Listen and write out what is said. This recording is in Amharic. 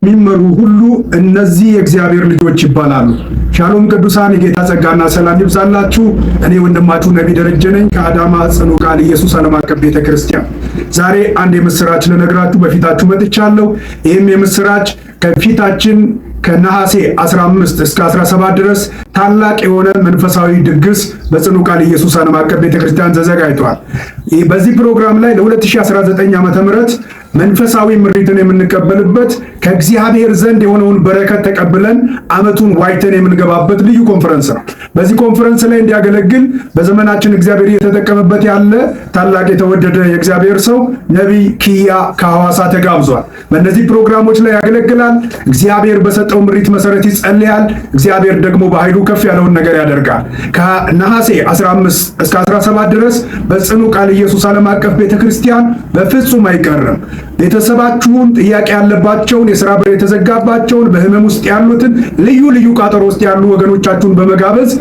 የሚመሩ ሁሉ እነዚህ የእግዚአብሔር ልጆች ይባላሉ። ሻሎም ቅዱሳን፣ የጌታ ጸጋና ሰላም ይብዛላችሁ። እኔ ወንድማችሁ ነቢይ ደረጀ ነኝ ከአዳማ ጽኑ ቃል ኢየሱስ ዓለም አቀፍ ቤተክርስቲያን። ዛሬ አንድ የምስራች ልነግራችሁ በፊታችሁ መጥቻለሁ። ይህም የምስራች ከፊታችን ከነሐሴ 15 እስከ 17 ድረስ ታላቅ የሆነ መንፈሳዊ ድግስ በጽኑ ቃል ኢየሱስ ዓለም አቀፍ ቤተክርስቲያን ተዘጋጅቷል። በዚህ ፕሮግራም ላይ ለ2019 ዓመተ ምህረት መንፈሳዊ ምሪትን የምንቀበልበት ከእግዚአብሔር ዘንድ የሆነውን በረከት ተቀብለን ዓመቱን ዋይተን የምንገባበት ልዩ ኮንፈረንስ ነው። በዚህ ኮንፈረንስ ላይ እንዲያገለግል በዘመናችን እግዚአብሔር እየተጠቀመበት ያለ ታላቅ የተወደደ የእግዚአብሔር ሰው ነቢይ ኪያ ከሐዋሳ ተጋብዟል። በእነዚህ ፕሮግራሞች ላይ ያገለግላል። እግዚአብሔር በሰጠው ምሪት መሰረት ይጸልያል። እግዚአብሔር ደግሞ በኃይሉ ከፍ ያለውን ነገር ያደርጋል። ከነሐሴ 15 እስከ 17 ድረስ በጽኑ ቃል ኢየሱስ ዓለም አቀፍ ቤተክርስቲያን በፍጹም አይቀርም። ቤተሰባችሁን ጥያቄ ያለባቸውን፣ የሥራ በር የተዘጋባቸውን፣ በህመም ውስጥ ያሉትን፣ ልዩ ልዩ ቃጠሮ ውስጥ ያሉ ወገኖቻችሁን በመጋበዝ